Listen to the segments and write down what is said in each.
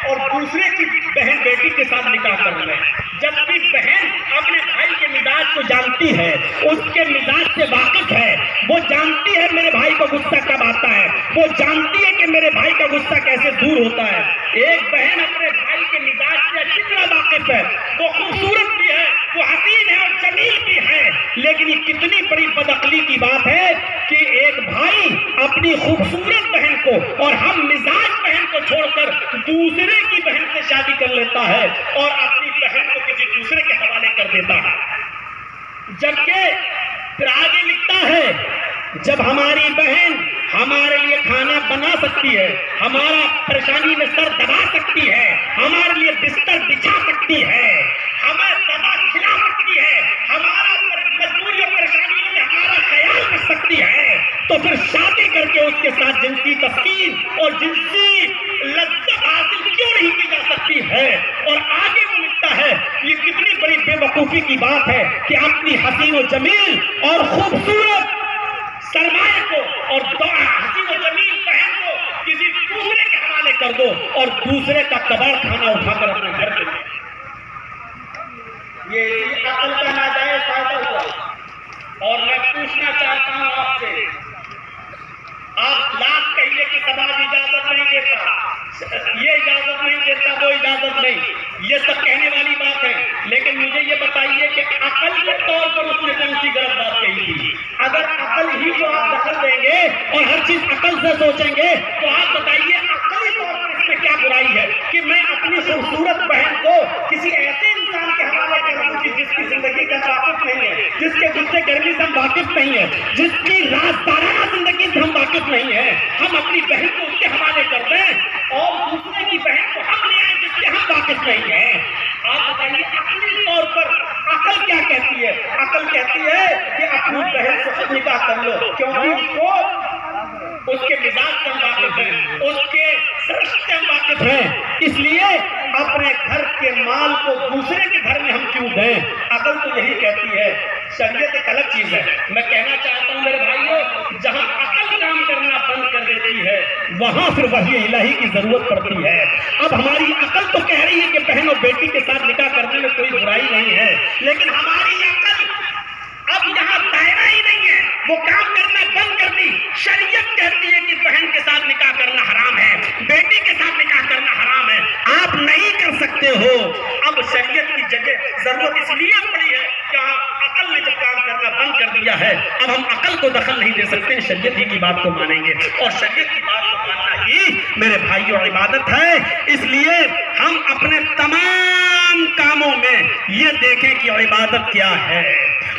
اور دوسرے کی بہن بیٹی کے ساتھ نکاح کر لیں. جبکہ بہن اپنے بھائی کے مزاج کو جانتی ہے, اس کے مزاج سے واقف ہے, وہ جانتی ہے میرے بھائی کو غصہ کب آتا ہے, وہ جانتی ہے کہ میرے بھائی کا غصہ کیسے دور ہوتا ہے. ایک بہن اپنے بھائی کے مزاج سے اچھی طرح واقف ہے, وہ خوبصورت بھی ہے, وہ حسین ہے اور جمیل بھی ہے. لیکن یہ کتنی بڑی بدعقلی کی بات ہے کہ ایک بھائی اپنی خوبصورت بہن کو اور ہم مزاج بہن کو چھوڑ کر دوسرے کی بہن سے شادی کر لیتا ہے اور اپنی بہن کو کسی دوسرے کے حوالے کر دیتا ہے. جبکہ پھر آگے لکھتا ہے, جب ہماری بہن ہمارے لیے کھانا بنا سکتی ہے, ہمارا پریشانی میں سر دبا سکتی ہے, ہمارے لیے بستر بچھا سکتی ہے, ہمیں دوا کھلا سکتی ہے, ہمارا مجبوری اور پریشانیوں میں ہمارا خیال رکھ سکتی ہے, تو پھر شادی کر کے اس کے ساتھ جنسی تسکین اور جنسی لذت حاصل کیوں نہیں کی جا سکتی ہے. اور آگے وہ لکھتا ہے, یہ کتنی بڑی بے وقوفی کی بات ہے کہ اپنی حسین و جمیل اور خوبصورت سرمایہ کو اور حسین و جمیل بہن کو کسی دوسرے کے حوالے کر دو اور دوسرے کا کباڑ کھانا اٹھا کر اپنے گھر میں. یہ اسی عقل کا ناجائز فائدہ ہوا. اور میں پوچھنا چاہتا ہوں آپ سے, آپ لاکھ کہیے کہ سماج اجازت نہیں دیتا, یہ اجازت نہیں دیتا, وہ اجازت نہیں, یہ سب کہنے والی بات ہے, لیکن مجھے یہ بتائیے کہ عقل کے طور پر اس نے کون سی غلط بات کہی تھی؟ اگر عقل ہی کو آپ دخل دیں گے اور ہر چیز عقل سے سوچیں گے تو آپ بتائیے عقلی طور پر اس میں کیا برائی ہے کہ میں اپنی خوبصورت بہن کو کسی ایسے انسان کے حوالے کر دوں جس کی زندگی کا واقف نہیں ہے, جس کے غصے گرمی سے ہم واقف نہیں ہے, جس کی رازدارانہ زندگی سے ہم واقف نہیں ہے. ہم اپنی بہن کو اس کے حوالے کر دیں اور دوسرے کی بہن کو ہم لے آئیں جس کے ہم واقف نہیں ہیں. آپ بتائیے عقلی طور پر عقل کیا کہتی ہے؟ عقل کہتی ہے کہ اپنی بہن سے خود نکاح کر لو, کیونکہ اس کو اس کے مزاج سے ہم واقف ہیں, اس کے سرشت سے ہم واقف ہیں, اس لیے اپنے گھر کے مال کو دوسرے کے گھر میں ہم کیوں دیں. عقل تو یہی کہتی ہے. شریعت ایک الگ چیز ہے. میں کہنا چاہتا ہوں میرے بھائیوں, جہاں عقل کام کرنا بند کر دیتی ہے وہاں پھر وحی الہی کی ضرورت پڑتی ہے. اب ہماری عقل تو کہہ رہی ہے کہ بہن اور بیٹی کے ساتھ نکاح کرنے میں کوئی برائی نہیں ہے, لیکن ہماری عقل اب یہاں دائرہ ہی نہیں ہے, وہ کام کرنا بند کر دی. شریعت کہتی ہے کہ بہن کے ساتھ نکاح کرنا حرام ہے, بیٹی کے ساتھ نکاح کرنا حرام ہے, آپ نہیں کر سکتے ہو. اب شریعت کی جگہ ضرورت اس لیے پڑی ہے کہ عقل نے جب کام کرنا بند کر دیا ہے, اب ہم عقل کو دخل نہیں دے سکتے, شریعت ہی کی بات کو مانیں گے, اور شریعت کی بات کو ماننا ہی میرے بھائیوں عبادت ہے. اس لیے ہم اپنے تمام کاموں میں یہ دیکھیں کہ عبادت کیا ہے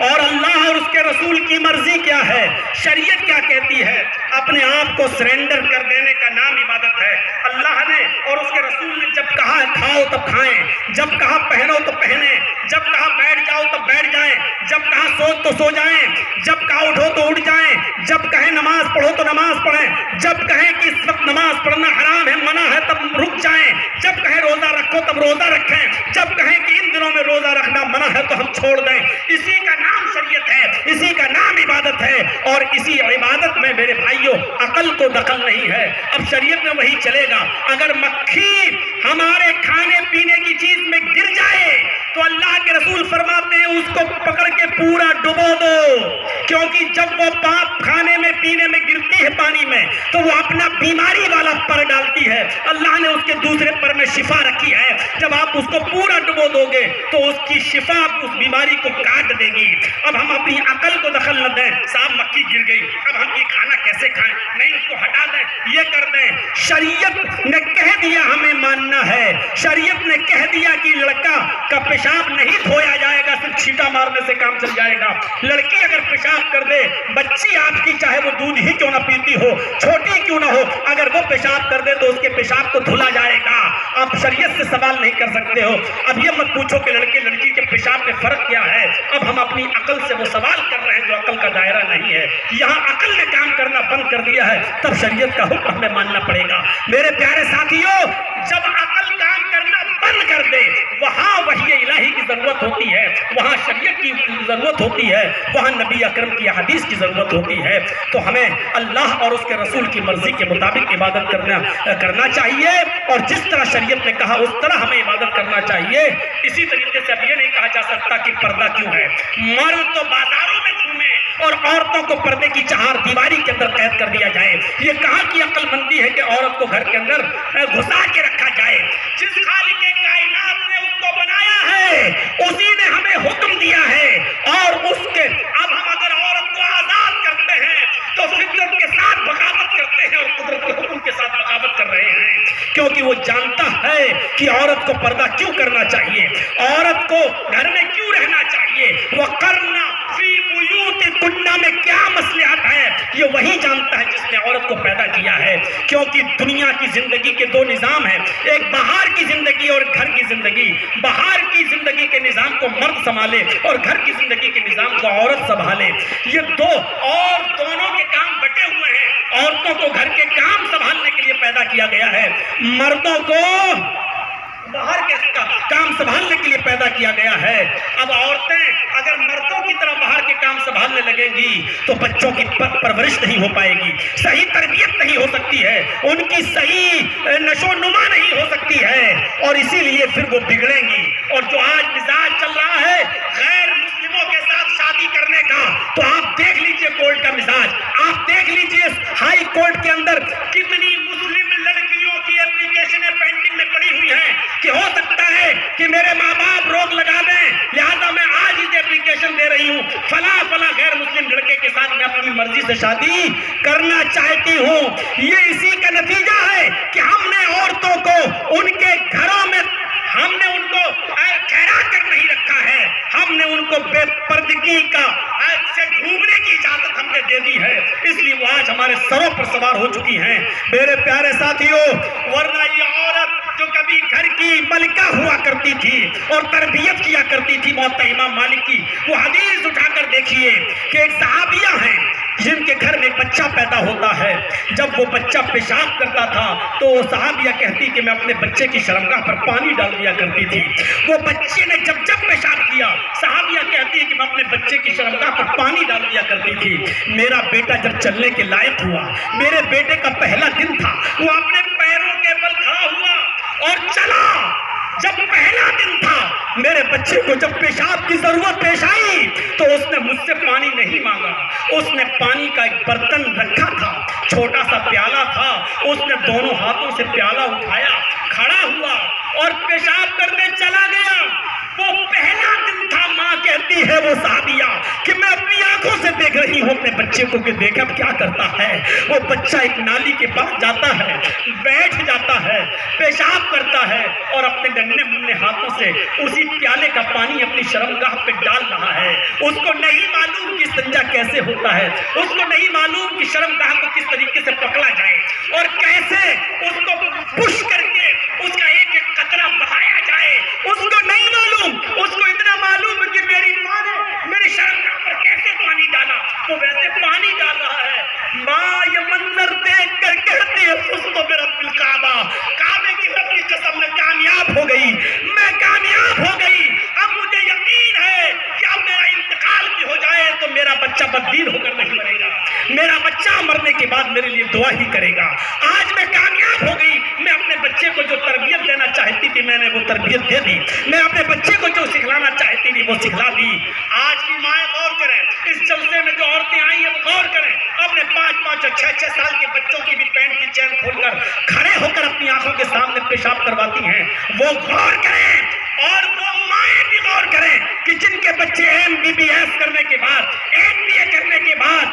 اور اللہ اور اس کے رسول کی مرضی کیا ہے. شریعت کیا کہتی ہے؟ اپنے آپ کو سرنڈر کر دینے کا نام عبادت ہے. اللہ نے اور اس کے رسول نے جب کہا کھاؤ تب کھائیں, جب کہا پہنو تو پہنیں, جب کہا بیٹھ جاؤ تو بیٹھ جائیں, جب کہا سو تو سو جائیں, جب کہا اٹھو تو اٹھ جائیں, جب کہیں نماز پڑھو تو نماز پڑھیں, جب کہیں کہ اس وقت نماز پڑھنا حرام ہے منع ہے تب رک جائیں, جب کہیں روزہ رکھو تب روزہ رکھیں, جب کہیں کہ ان دنوں میں روزہ رکھنا منع ہے تو ہم چھوڑ دیں. اسی کا نام شریعت ہے, اسی کا نام عبادت ہے, اور اسی عبادت میں میرے بھائیوں عقل کو دخل نہیں ہے. اب شریعت میں وہی چلے گا. اگر مکھی ہمارے کھانے پینے کی چیز میں گر جائے تو اللہ کے رسول فرماتے ہیں اس کو پکڑ کے پورا ڈبو دو, کیونکہ جب وہ پاپ کھانے میں پینے میں گرتی ہے پانی میں تو وہ اپنا بیماری والا پر ڈالتی ہے. اللہ نے اس کے دوسرے پر میں شفا رکھی ہے, جب آپ اس کو پورا ڈبو دو گے تو اس کی شفا اس بیماری کو کاٹ دے گی. اب ہم اپنی عقل کو دخل نہ دیں, صاحب مکھی گر گئی, اب ہم یہ کھانا کیسے کھائیں, نہیں اس کو ہٹا دیں, یہ کر دیں. شریعت نے کہہ دیا ہمیں ماننا ہے, شریعت نے کہہ دیا کہ لڑکا کا پیشاب نہیں دھویا جائے گا, صرف چھینٹا مارنے سے کام چل جائے گا. لڑکی اگر پیشاب کر دے, بچی آپ کی چاہے وہ دودھ ہی کیوں نہ پیتی ہو, چھوٹی کیوں نہ ہو, اگر وہ پیشاب کر دے تو اس کے پیشاب کو دھلا جائے گا. آپ شریعت سے سوال نہیں کر سکتے ہو. اب یہ مت پوچھو کہ لڑکے لڑکی کے پیشاب میں فرق کیا ہے. اب ہم اپنی عقل سے وہ سوال کر رہے ہیں جو عقل کا دائرہ نہیں ہے. یہاں عقل نے کام کرنا بند کر دیا ہے, تب شریعت کا حکم ہمیں ماننا پڑے گا. میرے پیارے ساتھیوں, جب عقل کام کرنا بند کر دے وہاں وحی الہی کی ضرورت ہوتی ہے، وہاں شریعت کی ضرورت ہوتی ہے، وہاں نبی اکرم کی حدیث کی ضرورت ہوتی ہے۔ تو ہمیں اللہ اور اس کے رسول کی مرضی کے مطابق عبادت کرنا چاہیے، اور جس طرح شریعت نے کہا اس طرح ہمیں عبادت کرنا چاہیے۔ اسی طریقے سے اب یہ نہیں کہا جا سکتا کہ پردہ کیوں ہے، مرد تو بازاروں میں گھومے اور عورتوں کو پردے کی چہار دیواری کے اندر قید کر دیا جائے۔ یہ کہاں کی عقل مندی ہے کہ عورت کو گھر کے اندر گھسا کے رکھا جائے؟ جس خالق کائنات نے اس کو بنایا ہے اسی نے ہمیں حکم دیا ہے، اور اس کے اب ہم اگر عورت کو آزاد کرتے ہیں تو فطرت کے ساتھ بغاوت کرتے ہیں اور قدرت کے حکم کے ساتھ بغاوت کر رہے ہیں، کیونکہ وہ جانتا ہے کہ عورت کو پردہ کیوں کرنا چاہیے، عورت کو گھر میں کیوں رہنا چاہیے، وَقَرْنَ فِي بُيُوتِكُنَّ میں کیا مصلحت ہے، یہ وہی جانتا ہے جس نے عورت کو پیدا کیا ہے۔ کیونکہ دنیا کی زندگی کے دو نظام ہیں، ایک باہر کی زندگی اور گھر کی زندگی۔ باہر کی زندگی کے نظام کو مرد سنبھالے اور گھر کی زندگی کے نظام کو عورت سنبھالے، یہ دو، اور دونوں کے کام بٹے ہوئے ہیں۔ عورتوں کو گھر کے کام سنبھالنے کے لیے پیدا کیا گیا ہے، مردوں کو باہر کے کام سنبھالنے کے لیے پیدا کیا گیا ہے۔ اب عورتیں اگر مردوں کی طرح باہر کے کام سنبھالنے لگیں گی تو بچوں کی پرورش نہیں ہو پائے گی، صحیح تربیت نہیں ہو سکتی ہے، ان کی صحیح نشو و نما نہیں ہو سکتی ہے، اور اسی لیے پھر وہ بگڑیں گی۔ اور جو آج مزاج چل رہا ہے غیر مسلموں کے ساتھ شادی کرنے کا، تو آپ دیکھ لیجئے کورٹ کا مزاج، آپ دیکھ لیجئے ہائی کورٹ کے اندر کتنی مسلم لڑکیوں کی اپلیکیشنیں پینڈنگ میں پڑی ہوئی ہیں کہ ہو سکتا ہے کہ میرے ماں باپ روک لگا دیں، لہذا میں آج ہی اپلیکیشن دے رہی ہوں، فلاں فلاں غیر مسلم لڑکے کے ساتھ میں اپنی مرضی سے شادی کرنا چاہتی ہوں۔ یہ اسی کا نتیجہ ہے کہ ہم نے عورتوں کو ان کے گھروں میں ہم نے ان کو ٹھہرا کر نہیں رکھا ہے، ہم نے ان کو بے پردگی کا سے گھومنے کی اجازت ہم نے دے دی ہے، اس لیے وہ آج ہمارے سروں پر سوار ہو چکی ہیں۔ میرے پیارے ساتھیوں، ورنہ یہ عورت جو کبھی گھر کی ملکہ ہوا کرتی تھی اور تربیت کیا کرتی تھی موطا امام مالک کی، وہ حدیث اٹھا کر دیکھیے کہ ایک صحابیہ ہیں جن کے گھر میں ایک بچہ پیدا ہوتا ہے، جب وہ بچہ پیشاب کرتا تھا تو وہ صحابیہ کہتی کہ میں اپنے بچے کی شرمگاہ پر پانی ڈال دیا کرتی تھی۔ وہ بچے نے جب پیشاب کیا، صحابیہ کہتی ہے کہ میں اپنے بچے کی شرمگاہ پر پانی ڈال دیا کرتی تھی۔ میرا بیٹا جب چلنے کے لائق ہوا، میرے بیٹے کا پہلا دن تھا، وہ اپنے پیروں کے بل کھڑا ہوا اور چلا۔ جب پہلا دن تھا، میرے بچے کو جب پیشاب کی ضرورت پیش آئی تو اس نے مجھ سے پانی نہیں مانگا، اس نے پانی کا ایک برتن رکھا تھا، چھوٹا سا پیالہ تھا، اس نے دونوں ہاتھوں سے پیالہ اٹھایا، کھڑا ہوا اور پیشاب کرنے چلا گیا۔ وہ پہلا دن تھا، ماں کہتی ہے وہ صحابیہ کہ میں اپنی آنکھوں سے دیکھ رہی ہوں اپنے بچے کو کہ دیکھ اب کیا کرتا ہے۔ وہ بچہ ایک نالی کے پاس جاتا ہے، بیٹھ جاتا ہے، پیشاب کرتا ہے اور اپنے ننھے منھے ہاتھوں سے اسی پیالے کا پانی اپنی شرمگاہ پہ ڈال رہا ہے۔ اس کو نہیں معلوم کہ استنجا کیسے ہوتا ہے، اس کو نہیں معلوم کہ شرمگاہ کو کس طریقے سے پکڑا جائے اور کیسے اس کو پش کر کے اس کا ایک ایک قطرہ بہایا جائے، اس کو نہیں معلوم۔ اس کو اتنا معلوم ہے کہ میری ماں نے میری شرمگاہ پر کیسے پانی ڈالا، وہ ویسے پانی ڈال رہا ہے۔ ماں یہ منظر دیکھ کر کہتی ہے فزت برب الکعبہ، کعبے کی رب کی قسم میں کامیاب ہو گئی، میں کامیاب ہو گئی۔ اب مجھے یقین ہے کہ اب میرا انتقال بھی ہو جائے تو میرا بچہ بددین ہو کر نہیں مرے گا، میرا بچہ مرنے کے بعد میرے لیے دعا ہی کرے گا۔ آج میں کامیاب ہو گئی، میں اپنے بچے کو جو تربیت دینا چاہتی تھی میں نے وہ تربیت دے دی، میں اپنے بچے کو جو سکھلانا چاہتی تھی وہ سکھلا دی۔ آج کی مائیں غور کریں، اس جلسے میں جو عورتیں آئی ہیں وہ غور کریں، اپنے 5-5 اور 6-6 سال کے بچوں کی بھی پینٹ کی چین کھول کر کھڑے ہو کر اپنی آنکھوں کے سامنے پیشاب کرواتی ہیں، وہ غور کریں۔ اور وہ مائیں بھی غور کریں کہ جن کے بچے MBBS کرنے کے بعد، MBA کرنے کے بعد،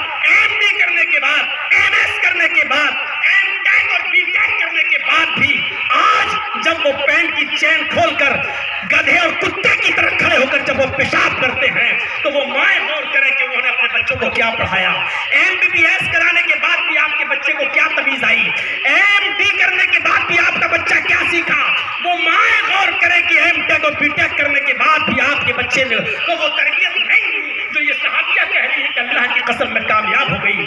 MD کرنے کے بعد، MS کرنے کے بعد، MTech اور BTech کرنے کے بعد بھی آج جب وہ پینٹ کی چین کھول کر گدھے اور کتے کی طرح کھڑے ہو کر جب وہ پیشاب کرتے ہیں تو وہ مائیں غور کریں کہ انہوں نے اپنے بچوں کو کیا پڑھایا۔ MBBS کرانے کے بعد بھی آپ کے بچے کو کیا تمیز آئی، MD کرنے کے بعد بھی آپ کا بچہ کیا سیکھا۔ وہ مائیں غور کریں کہ MTech اور BTech کرنے کے بعد بھی آپ کے بچے نے وہ تربیت نہیں دی جو یہ صحابیہ کہہ رہی ہے کہ اللہ کی قسم میں کامیاب ہو گئی،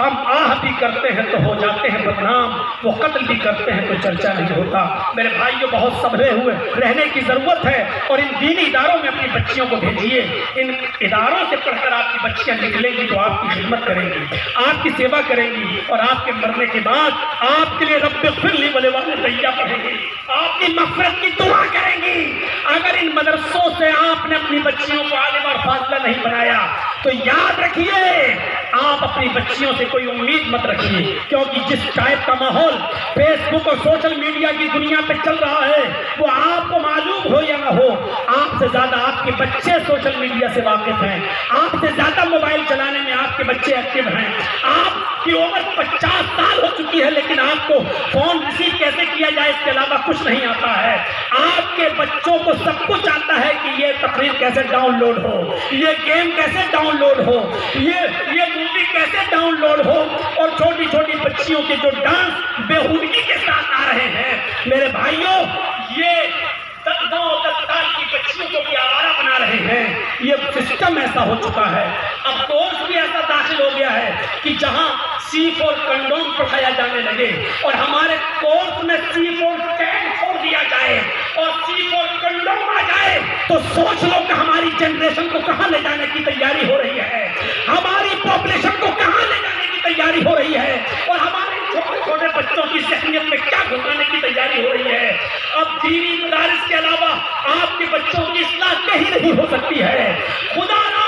ہم آہ بھی کرتے ہیں تو ہو جاتے ہیں بدنام، وہ قتل بھی کرتے ہیں تو چرچا نہیں ہوتا۔ میرے بھائیوں، بہت سنبھلے ہوئے رہنے کی ضرورت ہے، اور ان دینی اداروں میں اپنی بچیوں کو بھیجیے۔ ان اداروں سے پڑھ کر آپ کی بچیاں نکلیں گی تو آپ کی خدمت کریں گی، آپ کی سیوا کریں گی، اور آپ کے مرنے کے بعد آپ کے لیے رب اغفر لی ولوالدی پڑھیں گی، آپ کی مغفرت کی دعا کریں گی۔ اگر ان مدرسوں سے آپ نے اپنی بچیوں کو عالم اور فاضلہ نہیں بنایا تو یاد رکھیے، آپ اپنی بچیوں سے کوئی امید مت رکھیے، کیونکہ جس ٹائپ کا ماحول فیس بک اور سوشل میڈیا کی دنیا پہ چل رہا ہے، وہ آپ کو معلوم ہو یا نہ ہو، آپ سے زیادہ آپ کے بچے سوشل میڈیا سے واقف ہیں، آپ سے زیادہ موبائل چلانے میں آپ کے بچے ایکٹیو ہیں۔ آپ کی عمر 50 سال ہو چکی ہے، لیکن آپ کو فون ریسیو کیسے کیا جائے اس کے علاوہ کچھ نہیں آتا ہے۔ آپ کے بچوں کو سب کچھ آتا ہے کہ یہ تقریر کیسے ڈاؤن لوڈ ہو، یہ گیم کیسے ڈاؤن لوڈ ہو، یہ مووی کیسے ڈاؤن لوڈ ہو، اور چھوٹی چھوٹی بچیوں کے جو ڈانس بےہودگی کے ساتھ آ رہے ہیں، میرے بھائیوں، یہ 9-10 سال کی بچیوں کو بھی آوارہ بنا رہے ہیں۔ یہ سسٹم ایسا ہو چکا ہے، اب کورس بھی ایسا داخل ہو گیا ہے کہ جہاں C4 کنڈوم پڑھایا جانے لگے، اور ہمارے کورس میں C4 ٹیگ چھوڑ دیا جائے اور C4 کنڈوم آ جائے تو سوچ لو کہ ہماری جنریشن کو کہاں لے جانے کی تیاری ہو رہی ہے، ہماری پاپولیشن کو کہاں لے جانے کی تیاری ہو رہی ہے، اور ہمارے چھوٹے چھوٹے بچوں کی ذہنیت میں کیا گھسانے کی تیاری ہو رہی ہے۔ اب دینی مدارس کے علاوہ آپ کے بچوں کی اصلاح کہیں نہیں ہو سکتی ہے۔ خدا نہ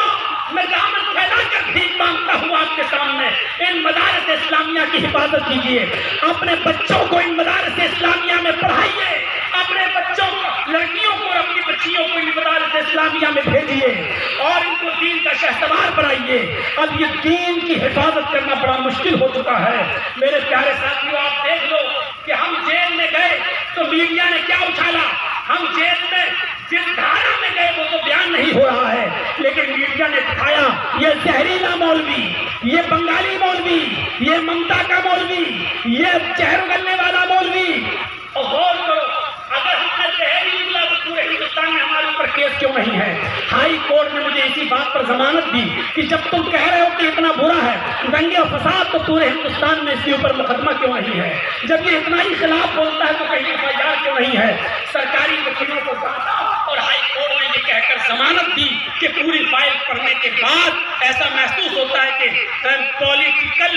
میں دامن پھیلا کر بھیک مانگتا ہوں آپ کے سامنے، ان مدارس اسلامیہ کی حفاظت کیجیے، اپنے بچوں کو ان مدارس اسلامیہ میں پڑھائیے، اپنے بچوں کو، لڑکیوں کو اور اپنی بچیوں کو ان مدارس اسلامیہ میں بھیجیے، اور ان کو دین کا شہسوار بنائیے۔ اب یہ دین کی حفاظت کرنا بڑا مشکل ہو چکا ہے۔ میرے پیارے ساتھیوں، آپ دیکھ لو کہ ہم جیل میں گئے تو میڈیا نے کیا اچھالا، ہم جیل میں جس دھارا میں گئے وہ تو بیان نہیں ہو رہا ہے، لیکن میڈیا نے دکھایا یہ زہریلا مولوی، یہ بنگالی مولوی، یہ ممتا کا مولوی، یہ چہر اگلنے والا مولوی۔ اور غور کرو، اگر ہم نے زہری نکلا تو پورے ہندوستان میں ہمارے اوپر کیس کیوں نہیں ہے؟ ہائی کورٹ نے مجھے اسی بات پر ضمانت دی کہ جب تم کہہ رہے ہو کہ اتنا برا ہے دنگے اور فساد، تو پورے ہندوستان میں اس کے اوپر مقدمہ کیوں نہیں ہے؟ جب یہ اتنا ہی خلاف بولتا ہے تو کہیں FIR کیوں نہیں ہے؟ سرکاری وکیلوں کو بانٹا اور ہائی کورٹ نے یہ کہہ کر ضمانت دی کہ پوری فائل پڑھنے کے بعد ایسا محسوس ہوتا ہے کہ پولیٹیکل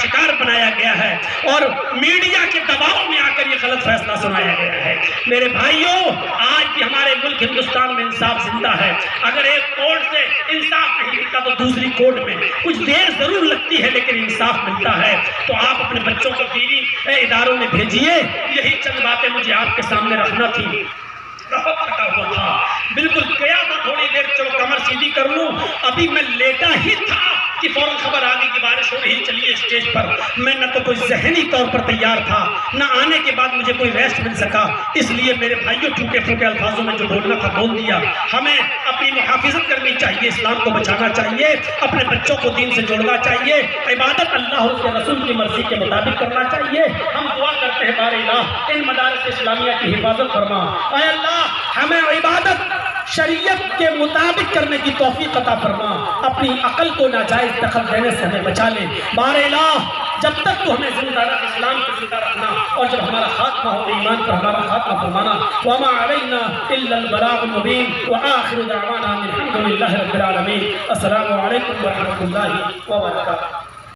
شکار بنایا گیا ہے اور میڈیا کے دباؤ میں آ کر یہ غلط فیصلہ سنایا گیا ہے۔ میرے بھائیوں، آج بھی ہمارے ملک ہندوستان میں انصاف زندہ ہے۔ اگر ایک کورٹ سے انصاف نہیں ملتا تو دوسری کورٹ میں کچھ دیر ضرور لگتی ہے، لیکن انصاف ملتا ہے۔ تو آپ اپنے بچوں کو دینی اداروں میں بھیجیے۔ یہی چند باتیں مجھے آپ کے سامنے رکھنا تھی۔ بہت تھکا ہوا تھا، بالکل گیا تھا تھوڑی دیر، چلو کمر سیدھی کر لوں، ابھی میں لیٹا ہی تھا کہ فوراً خبر آ گئی کہ بارش ہو رہی چلیے اسٹیج پر۔ میں نہ تو کوئی ذہنی طور پر تیار تھا، نہ آنے کے بعد مجھے کوئی ریسٹ مل سکا، اس لیے میرے بھائیوں ٹوٹے پھوٹے الفاظوں میں جو بولنا تھا بول دیا۔ ہمیں اپنی محافظت کرنی چاہیے، اسلام کو بچانا چاہیے، اپنے بچوں کو دین سے جوڑنا چاہیے، عبادت اللہ اور اس کے رسول کی مرضی کے مطابق کرنا چاہیے۔ ہم دعا کرتے ہیں بار الہ ان مدارس اسلامیہ کی حفاظت فرما، اے اللہ ہمیں عبادت شریعت کے مطابق کرنے کی توفیق عطا فرما، اپنی عقل کو ناجائز دخل دینے سے ہمیں بچا لے۔ بار الہ جب تک تو ہمیں زندہ رکھ، اسلام کو زندہ رکھنا، اور جب ہمارا خاتمہ ہو ایمان پر ہمارا خاتمہ فرمانا۔ وما علینا الا البلاغ المبین، وآخر دعوانا الحمد للہ رب العالمین۔ السلام علیکم ورحمۃ اللہ وبرکاتہ۔